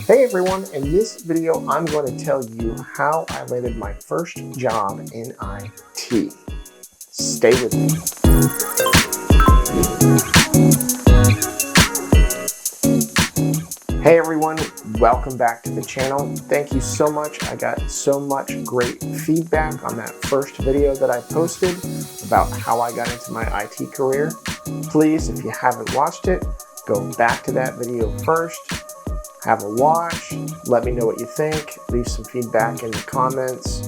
Hey everyone, in this video I'm going to tell you how I landed my first job in IT. Stay with me. Hey everyone, welcome back to the channel. Thank you so much. I got so much great feedback on that first video that I posted about how I got into my IT career. Please, if you haven't watched it, go back to that video first. Have a watch, let me know what you think, leave some feedback in the comments.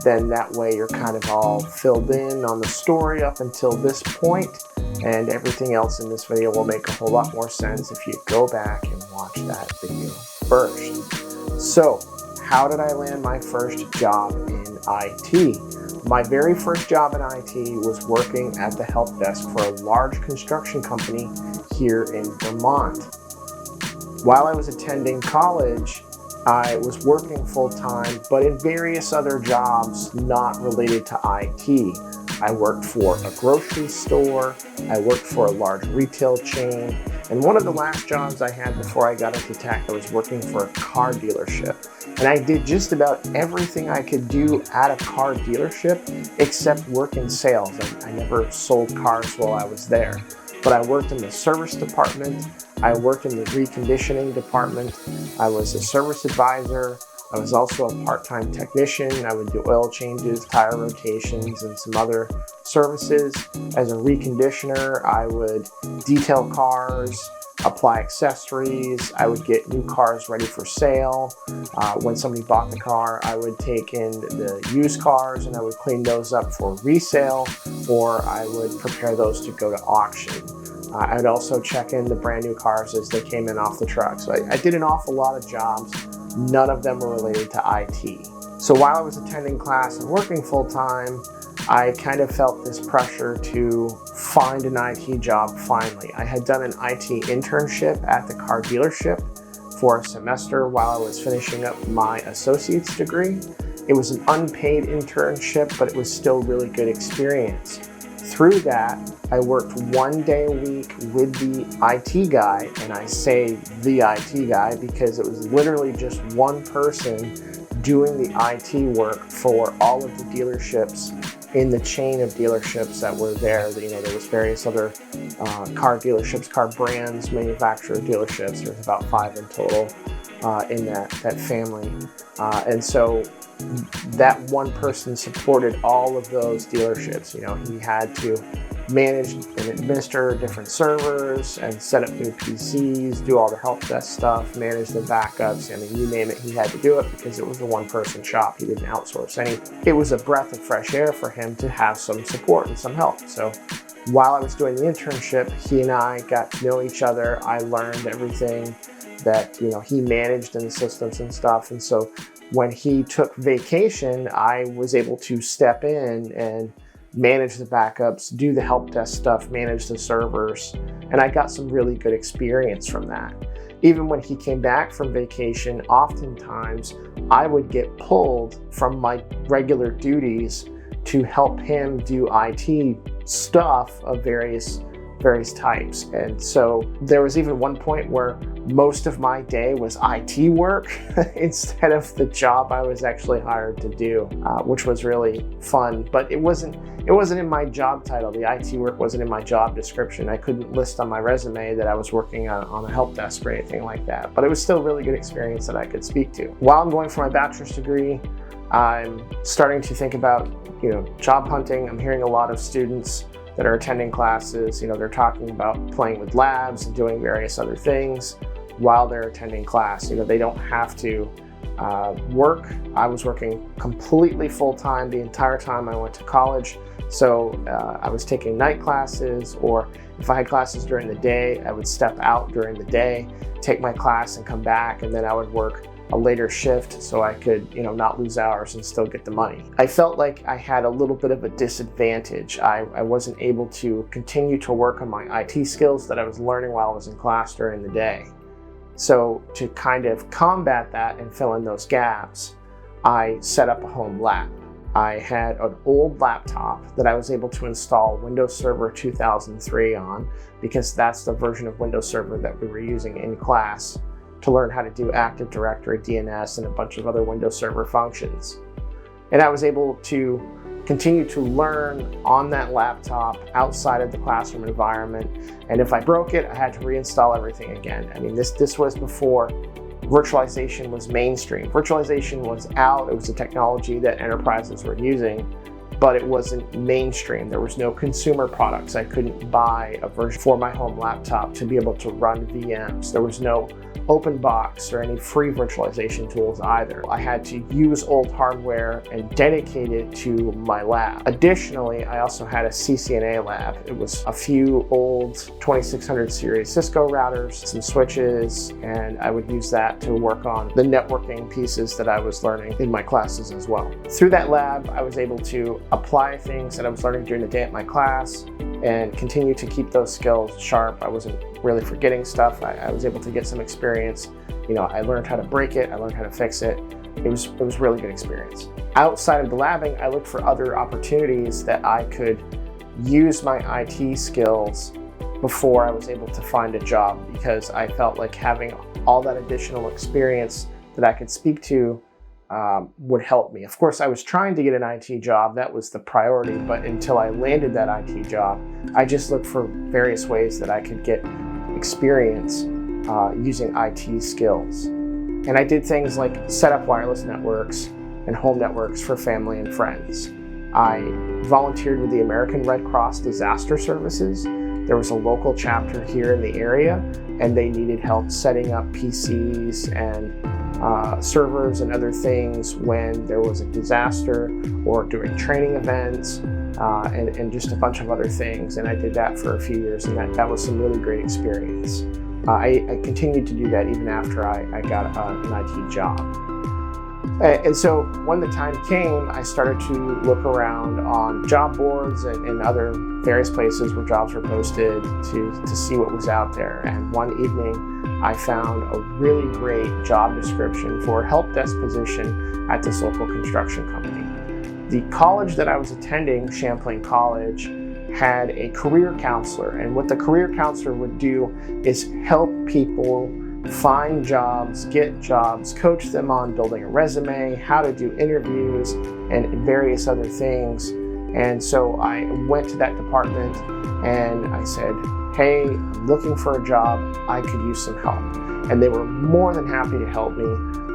Then that way you're kind of all filled in on the story up until this point, and everything else in this video will make a whole lot more sense if you go back and watch that video first. So, how did I land my first job in IT? My very first job in IT was working at the help desk for a large construction company here in Vermont. While I was attending college, I was working full-time, but in various other jobs not related to IT. I worked for a grocery store, I worked for a large retail chain, and one of the last jobs I had before I got into tech, I was working for a car dealership. And I did just about everything I could do at a car dealership except work in sales. I never sold cars while I was there. But I worked in the service department, I worked in the reconditioning department, I was a service advisor, I was also a part-time technician. I would do oil changes, tire rotations, and some other services. As a reconditioner, I would detail cars, apply accessories, I would get new cars ready for sale. When somebody bought the car, I would take in the used cars and I would clean those up for resale, or I would prepare those to go to auction. I would also check in the brand new cars as they came in off the truck. So I did an awful lot of jobs. None of them were related to IT. So while I was attending class and working full-time, I kind of felt this pressure to find an IT job finally. I had done an IT internship at the car dealership for a semester while I was finishing up my associate's degree. It was an unpaid internship, but it was still really good experience. Through that, I worked 1 day a week with the IT guy, and I say the IT guy because it was literally just one person doing the IT work for all of the dealerships in the chain of dealerships that were there. There was various other car dealerships, car brands, manufacturer dealerships. There's about 5 in total in that family. And so that one person supported all of those dealerships. He had to manage and administer different servers and set up new PCs, do all the help desk stuff, manage the backups. I mean, you name it, he had to do it because it was a one-person shop. He didn't outsource any. It was a breath of fresh air for him to have some support and some help. So while I was doing the internship, he and I got to know each other. I learned everything that he managed in the systems and stuff. And so when he took vacation, I was able to step in and manage the backups, do the help desk stuff, manage the servers, and I got some really good experience from that. Even when he came back from vacation, oftentimes I would get pulled from my regular duties to help him do IT stuff of various types. And so there was even one point where most of my day was IT work instead of the job I was actually hired to do, which was really fun. But it wasn't in my job title. The IT work wasn't in my job description. I couldn't list on my resume that I was working on a help desk or anything like that. But it was still a really good experience that I could speak to. While I'm going for my bachelor's degree, I'm starting to think about job hunting. I'm hearing a lot of students that are attending classes, they're talking about playing with labs and doing various other things while they're attending class. They don't have to work. I was working completely full-time the entire time I went to college. So I was taking night classes, or if I had classes during the day, I would step out during the day, take my class and come back, and then I would work a later shift so I could, not lose hours and still get the money. I felt like I had a little bit of a disadvantage. I wasn't able to continue to work on my IT skills that I was learning while I was in class during the day. So to kind of combat that and fill in those gaps, I set up a home lab. I had an old laptop that I was able to install Windows Server 2003 on, because that's the version of Windows Server that we were using in class to learn how to do Active Directory, DNS, and a bunch of other Windows Server functions. And I was able to continue to learn on that laptop outside of the classroom environment. And if I broke it, I had to reinstall everything again. I mean, this was before virtualization was mainstream. Virtualization was out. It was a technology that enterprises were using, but it wasn't mainstream. There was no consumer products. I couldn't buy a version for my home laptop to be able to run VMs. There was no OpenBox or any free virtualization tools either. I had to use old hardware and dedicate it to my lab. Additionally, I also had a CCNA lab. It was a few old 2600 series Cisco routers, some switches, and I would use that to work on the networking pieces that I was learning in my classes as well. Through that lab, I was able to apply things that I was learning during the day at my class and continue to keep those skills sharp. I wasn't really forgetting stuff. I was able to get some experience. You know, I learned how to break it. I learned how to fix it. It was really good experience. Outside of the labbing, I looked for other opportunities that I could use my IT skills before I was able to find a job, because I felt like having all that additional experience that I could speak to would help me. Of course, I was trying to get an IT job. That was the priority, but until I landed that IT job, I just looked for various ways that I could get experience using IT skills. And I did things like set up wireless networks and home networks for family and friends. I volunteered with the American Red Cross Disaster Services. There was a local chapter here in the area, and they needed help setting up PCs and servers and other things when there was a disaster or during training events and just a bunch of other things. And I did that for a few years, and that was some really great experience. I continued to do that even after I got an IT job. And so when the time came, I started to look around on job boards and other various places where jobs were posted to see what was out there. And one evening, I found a really great job description for a help desk position at this local construction company. The college that I was attending, Champlain College, had a career counselor, and what the career counselor would do is help people find jobs, get jobs, coach them on building a resume, how to do interviews, and various other things. And so I went to that department and I said, hey, I'm looking for a job. I could use some help. And they were more than happy to help me.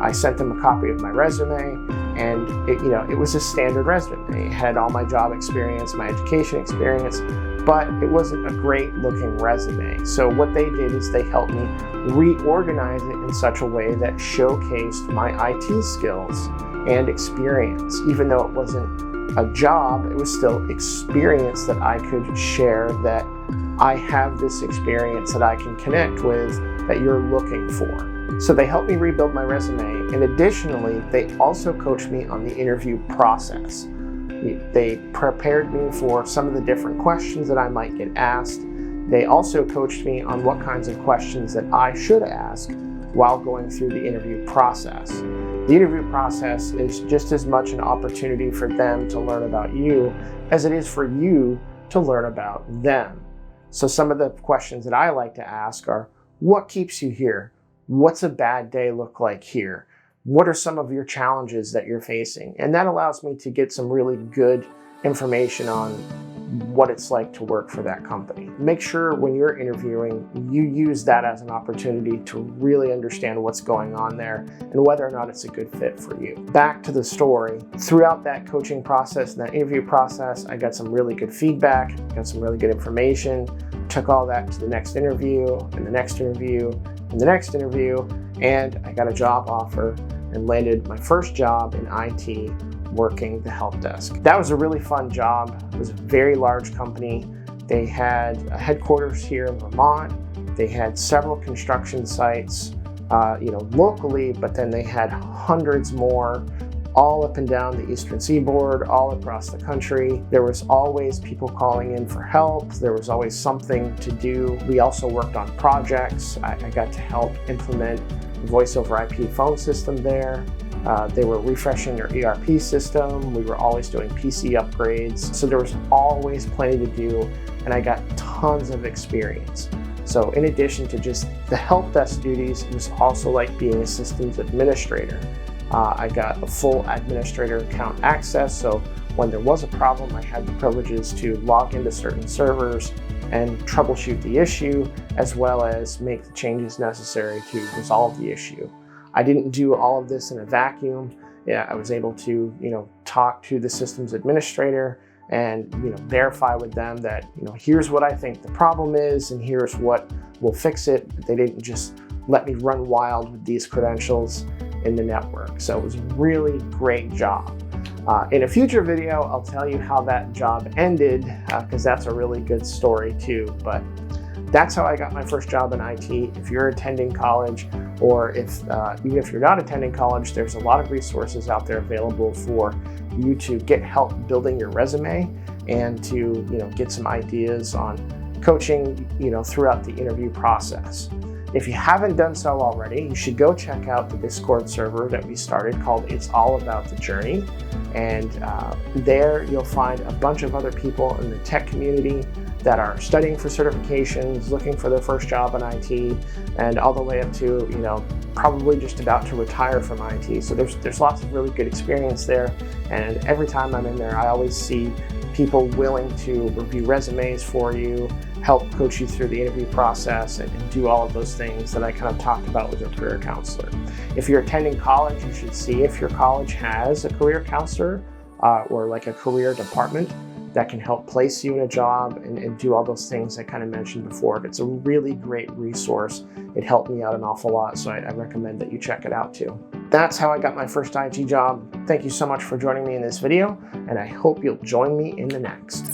I sent them a copy of my resume, and it was a standard resume. It had all my job experience, my education experience, but it wasn't a great looking resume. So what they did is they helped me reorganize it in such a way that showcased my IT skills and experience. Even though it wasn't a job, it was still experience that I could share, that I have this experience that I can connect with that you're looking for. So they helped me rebuild my resume, and additionally, they also coached me on the interview process. They prepared me for some of the different questions that I might get asked. They also coached me on what kinds of questions that I should ask while going through the interview process. The interview process is just as much an opportunity for them to learn about you as it is for you to learn about them. So some of the questions that I like to ask are, what keeps you here? What's a bad day look like here? What are some of your challenges that you're facing? And that allows me to get some really good information on what it's like to work for that company. Make sure when you're interviewing, you use that as an opportunity to really understand what's going on there and whether or not it's a good fit for you. Back to the story. Throughout that coaching process and that interview process, I got some really good feedback, got some really good information, took all that to the next interview and the next interview and the next interview, and I got a job offer and landed my first job in IT working the help desk. That was a really fun job. It was a very large company. They had a headquarters here in Vermont. They had several construction sites, locally, but then they had hundreds more all up and down the Eastern Seaboard, all across the country. There was always people calling in for help. There was always something to do. We also worked on projects. I got to help implement the voice over IP phone system there. They were refreshing their ERP system. We were always doing PC upgrades. So there was always plenty to do, and I got tons of experience. So in addition to just the help desk duties, it was also like being a systems administrator. I got a full administrator account access, so when there was a problem, I had the privileges to log into certain servers and troubleshoot the issue, as well as make the changes necessary to resolve the issue. I didn't do all of this in a vacuum. Yeah, I was able to, talk to the systems administrator and, verify with them that, here's what I think the problem is and here's what will fix it. But they didn't just let me run wild with these credentials in the network. So it was a really great job. In a future video, I'll tell you how that job ended, because that's a really good story too. But that's how I got my first job in IT. If you're attending college, or even if you're not attending college, there's a lot of resources out there available for you to get help building your resume and to get some ideas on coaching throughout the interview process. If you haven't done so already, you should go check out the Discord server that we started called It's All About the Journey. And there you'll find a bunch of other people in the tech community that are studying for certifications, looking for their first job in IT, and all the way up to, probably just about to retire from IT. So there's lots of really good experience there. And every time I'm in there, I always see people willing to review resumes for you, help coach you through the interview process, and do all of those things that I kind of talked about with your career counselor. If you're attending college, you should see if your college has a career counselor or like a career department that can help place you in a job and do all those things I kind of mentioned before. It's a really great resource. It helped me out an awful lot, so I recommend that you check it out too. That's how I got my first IT job. Thank you so much for joining me in this video, and I hope you'll join me in the next.